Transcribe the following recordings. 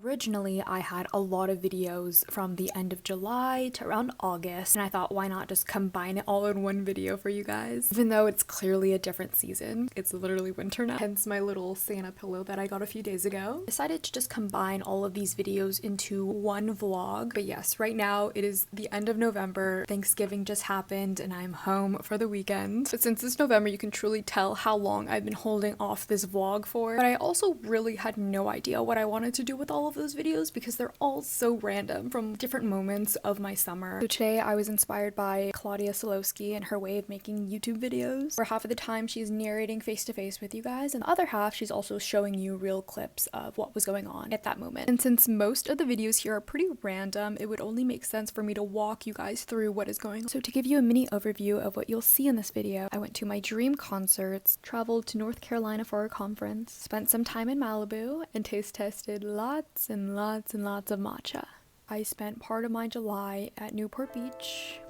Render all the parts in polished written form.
Originally, I had a lot of videos from the end of July to around August, and I thought, why not just combine it all in one video for you guys? Even though it's clearly a different season, it's literally winter now, hence my little Santa pillow that I got a few days ago. I decided to just combine all of these videos into one vlog. But yes, right now it is the end of November, Thanksgiving just happened, and I'm home for the weekend. But since it's November, you can truly tell how long I've been holding off this vlog for. But I also really had no idea what I wanted to do with all of those videos because they're all so random from different moments of my summer. So today I was inspired by Claudia Solowski and her way of making YouTube videos, where half of the time she's narrating face to face with you guys, and the other half she's also showing you real clips of what was going on at that moment. And since most of the videos here are pretty random, it would only make sense for me to walk you guys through what is going on. So to give you a mini overview of what you'll see in this video, I went to my dream concerts, traveled to North Carolina for a conference, spent some time in Malibu, and taste tested lots and lots and lots of matcha. I spent part of my July at Newport Beach.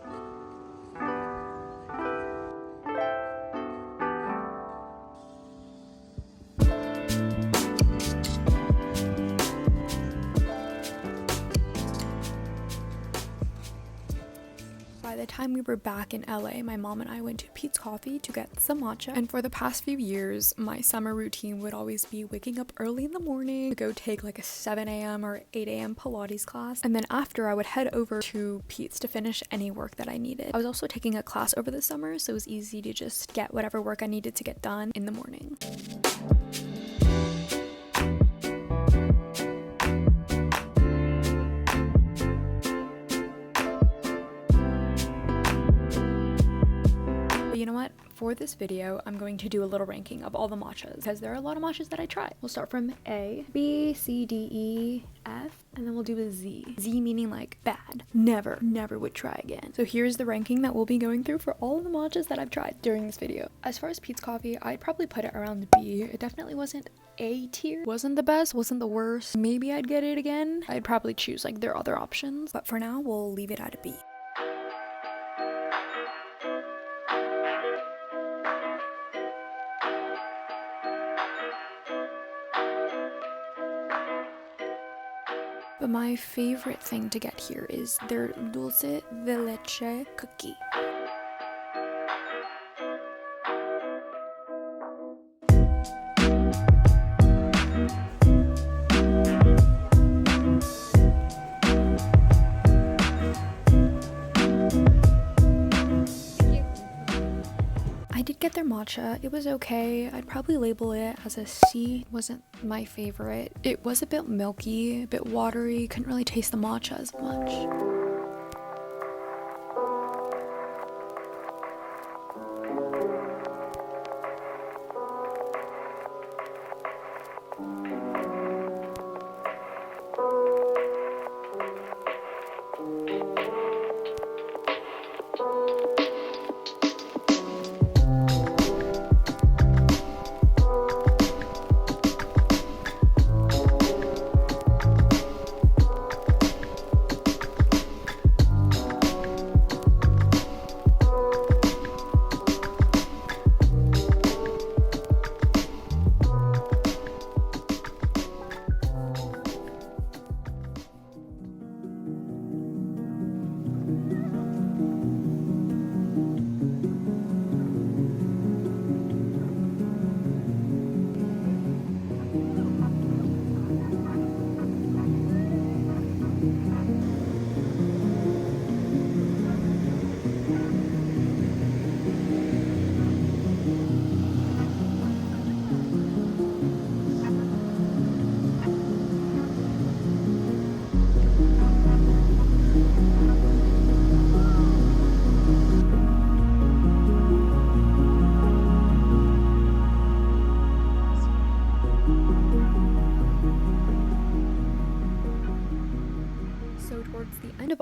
By the time we were back in LA, my mom and I went to Pete's Coffee to get some matcha. And for the past few years, my summer routine would always be waking up early in the morning to go take like a 7 a.m. or 8 a.m. Pilates class. And then after, I would head over to Pete's to finish any work that I needed. I was also taking a class over the summer, so it was easy to just get whatever work I needed to get done in the morning. You know what? For this video, I'm going to do a little ranking of all the matchas because there are a lot of matchas that I tried. We'll start from A, B, C, D, E, F, and then we'll do a Z. Z meaning like bad. Never would try again. So here's the ranking that we'll be going through for all of the matchas that I've tried during this video. As far as Pete's Coffee, I'd probably put it around B. It definitely wasn't A tier. Wasn't the best, wasn't the worst. Maybe I'd get it again. I'd probably choose like their other options, but for now, we'll leave it at a B. But my favorite thing to get here is their dulce de leche cookie. I did get their matcha. It was okay. I'd probably label it as a C. It wasn't my favorite. It was a bit milky, a bit watery. Couldn't really taste the matcha as much.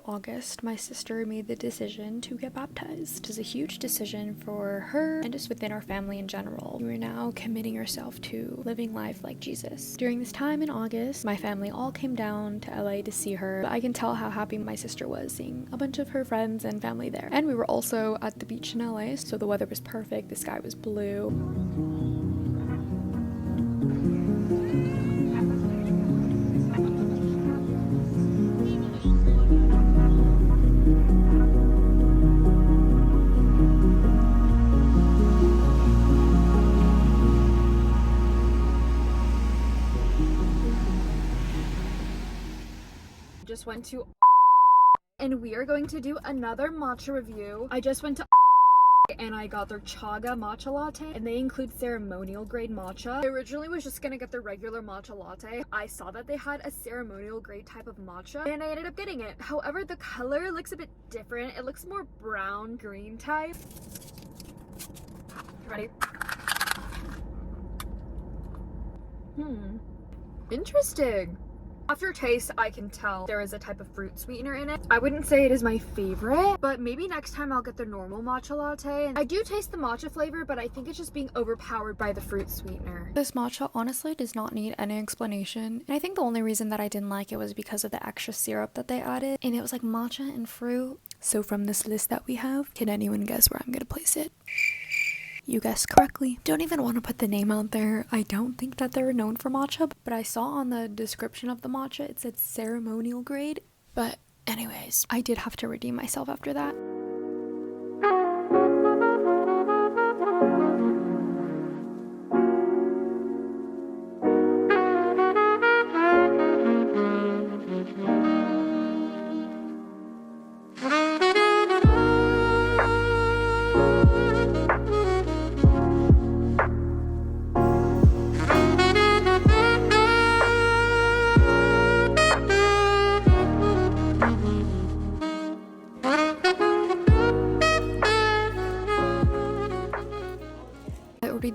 August, my sister made the decision to get baptized. It was a huge decision for her and just within our family in general. We were now committing ourselves to living life like Jesus. During this time in August, my family all came down to LA to see her. I can tell how happy my sister was seeing a bunch of her friends and family there. And we were also at the beach in LA, so the weather was perfect. The sky was blue. went to and we are going to do another matcha review. I just went to and I got their chaga matcha latte, and they include ceremonial grade matcha. I originally was just gonna get the regular matcha latte. I saw that they had a ceremonial grade type of matcha and I ended up getting it. However, the color looks a bit different. It looks more brown green type. Ready? Interesting. After taste, I can tell there is a type of fruit sweetener in it. I wouldn't say it is my favorite, but maybe next time I'll get the normal matcha latte. And I do taste the matcha flavor, but I think it's just being overpowered by the fruit sweetener. This matcha honestly does not need any explanation. And I think the only reason that I didn't like it was because of the extra syrup that they added. And it was like matcha and fruit. So from this list that we have, can anyone guess where I'm gonna place it? You guessed correctly. Don't even want to put the name out there. I don't think that they're known for matcha, but I saw on the description of the matcha it said ceremonial grade. But anyways, I did have to redeem myself after that.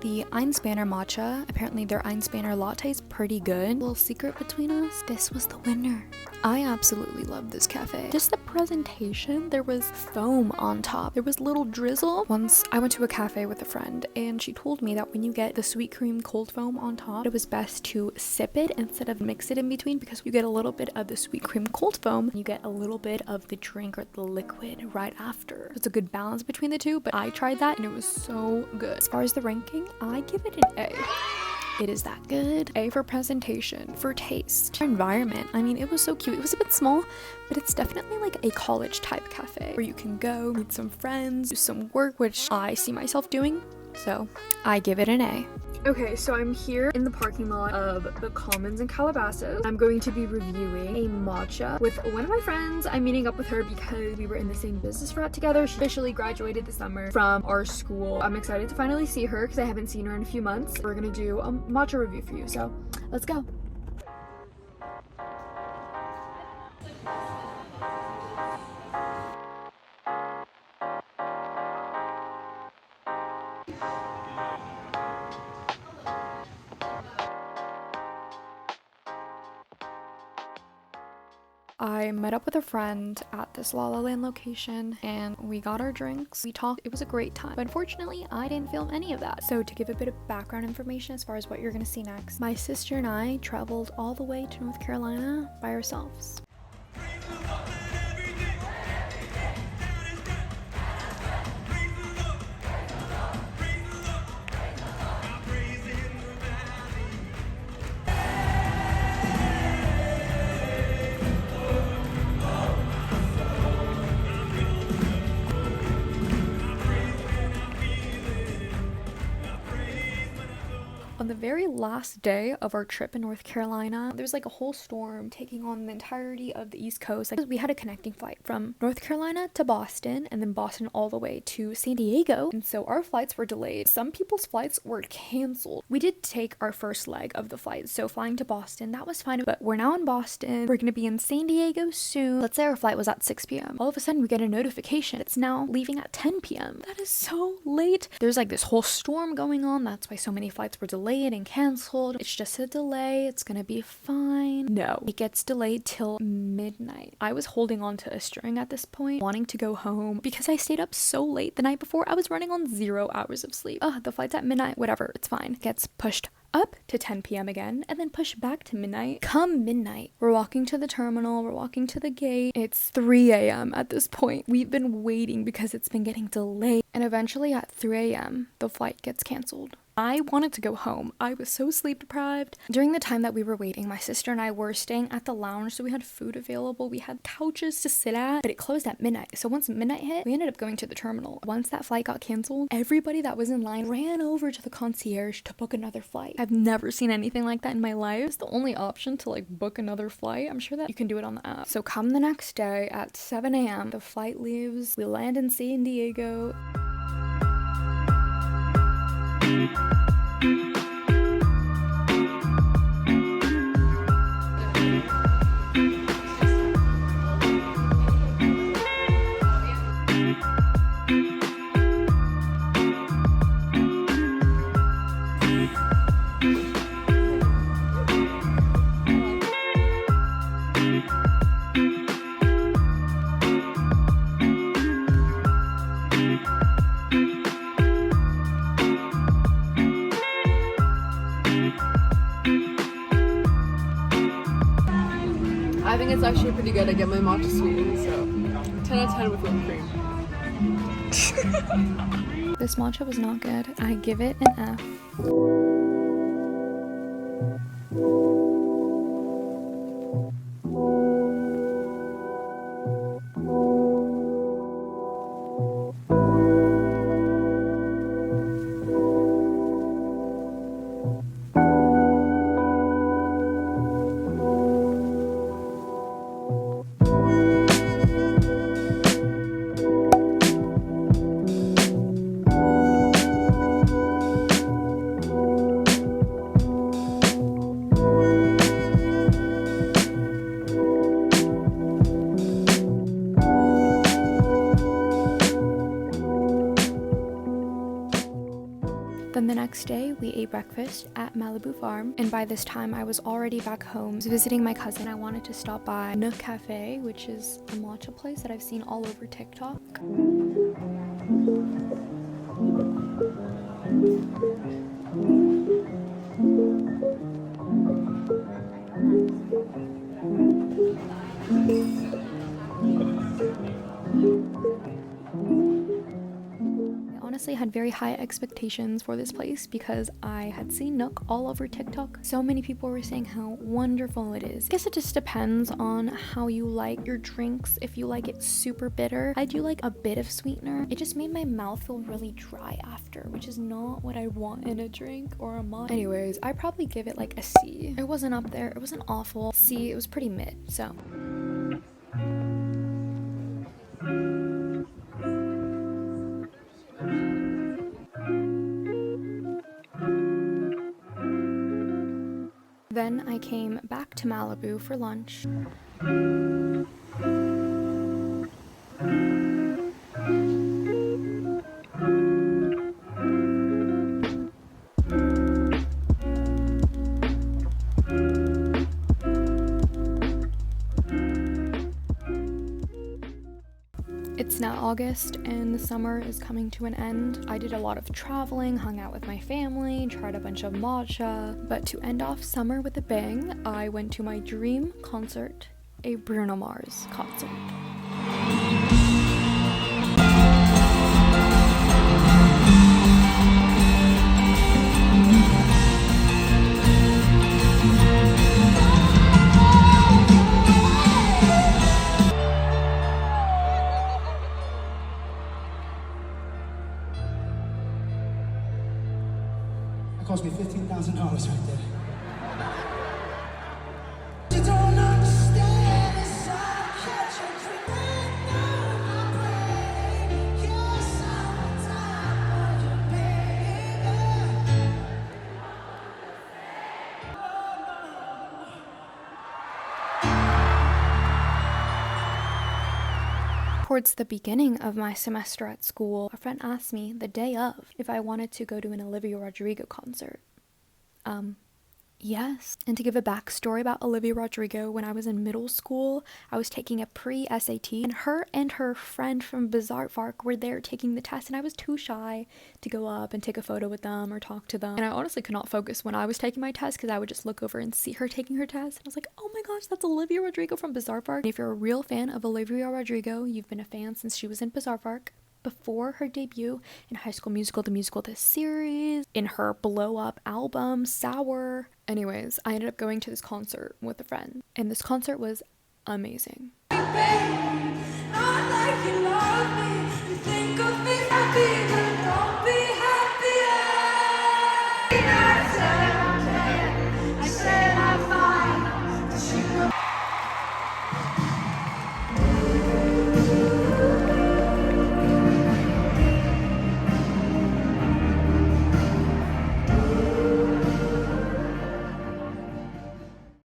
The Einspanner matcha. Apparently their Einspanner latte is pretty good. Little secret between us, this was the winner. I absolutely love this cafe. Just the presentation, there was foam on top. There was little drizzle. Once I went to a cafe with a friend and she told me that when you get the sweet cream cold foam on top, it was best to sip it instead of mix it in between because you get a little bit of the sweet cream cold foam and you get a little bit of the drink or the liquid right after. It's a good balance between the two, but I tried that and it was so good. As far as the ranking, I give it an A. It is that good. A for presentation, for taste, for environment. I mean, it was so cute. It was a bit small, but it's definitely like a college type cafe where you can go meet some friends, do some work, which I see myself doing. So I give it an A. Okay, so I'm here in the parking lot of the Commons in Calabasas. I'm going to be reviewing a matcha with one of my friends. I'm meeting up with her because we were in the same business frat together. She officially graduated this summer from our school. I'm excited to finally see her because I haven't seen her in a few months. We're gonna do a matcha review for you, so let's go. I met up with a friend at this La La Land location and we got our drinks. We talked. It was a great time. But unfortunately, I didn't film any of that. So to give a bit of background information as far as what you're gonna see next, my sister and I traveled all the way to North Carolina by ourselves. On the very last day of our trip in North Carolina, there was like a whole storm taking on the entirety of the East Coast. Like, we had a connecting flight from North Carolina to Boston and then Boston all the way to San Diego. And so our flights were delayed. Some people's flights were canceled. We did take our first leg of the flight. So flying to Boston, that was fine. But we're now in Boston. We're going to be in San Diego soon. Let's say our flight was at 6 p.m. All of a sudden we get a notification. It's now leaving at 10 p.m. That is so late. There's like this whole storm going on. That's why so many flights were delayed and canceled. It's just a delay. It's gonna be fine. No, it gets delayed till midnight. I was holding on to a string at this point, wanting to go home because I stayed up so late the night before. I was running on 0 hours of sleep. The flight's at midnight, whatever, it's fine. Gets pushed up to 10 p.m. again and then pushed back to midnight. Come midnight, we're walking to the terminal, we're walking to the gate. It's 3 a.m. at this point. We've been waiting because it's been getting delayed, and eventually at 3 a.m. the flight gets canceled. I wanted to go home. I was so sleep deprived. During the time that we were waiting, my sister and I were staying at the lounge, so we had food available. We had couches to sit at, but it closed at midnight. So once midnight hit, we ended up going to the terminal. Once that flight got canceled, everybody that was in line ran over to the concierge to book another flight. I've never seen anything like that in my life. It's the only option to like book another flight. I'm sure that you can do it on the app. So come the next day at 7 a.m., the flight leaves. We land in San Diego. I think it's actually pretty good. I get my matcha sweetened, so 10 out of 10 with whipped cream. This matcha was not good. I give it an F. Then the next day, we ate breakfast at Malibu Farm, and by this time I was already back home. I was visiting my cousin. I wanted to stop by Nook Cafe, which is a matcha place that I've seen all over TikTok. Honestly had very high expectations for this place because I had seen Nook all over TikTok. So many people were saying how wonderful it is. I guess it just depends on how you like your drinks. If you like it super bitter, I do like a bit of sweetener. It just made my mouth feel really dry after, which is not what I want in a drink or a matcha. Anyways, I probably give it like a C. It wasn't up there, it wasn't awful. C, it was pretty mid, so. Then I came back to Malibu for lunch. It's now August and the summer is coming to an end. I did a lot of traveling, hung out with my family, tried a bunch of matcha, but to end off summer with a bang, I went to my dream concert, a Bruno Mars concert. It cost me $15,000 right there. You don't understand, it's all catch a dream on my brain. Yes, I'm on top of your baby. Towards the beginning of my semester at school, a friend asked me the day of if I wanted to go to an Olivia Rodrigo concert. Yes. And to give a backstory about Olivia Rodrigo, when I was in middle school, I was taking a pre-SAT, and her friend from Bizarre Fark were there taking the test, and I was too shy to go up and take a photo with them or talk to them. And I honestly could not focus when I was taking my test because I would just look over and see her taking her test. And I was like, oh my gosh, that's Olivia Rodrigo from Bizarre Fark. And if you're a real fan of Olivia Rodrigo, you've been a fan since she was in Bizarre Fark. before her debut in High School Musical, the musical, the series, in her blow up album, Sour. Anyways, I ended up going to this concert with a friend, and this concert was amazing. Not like you know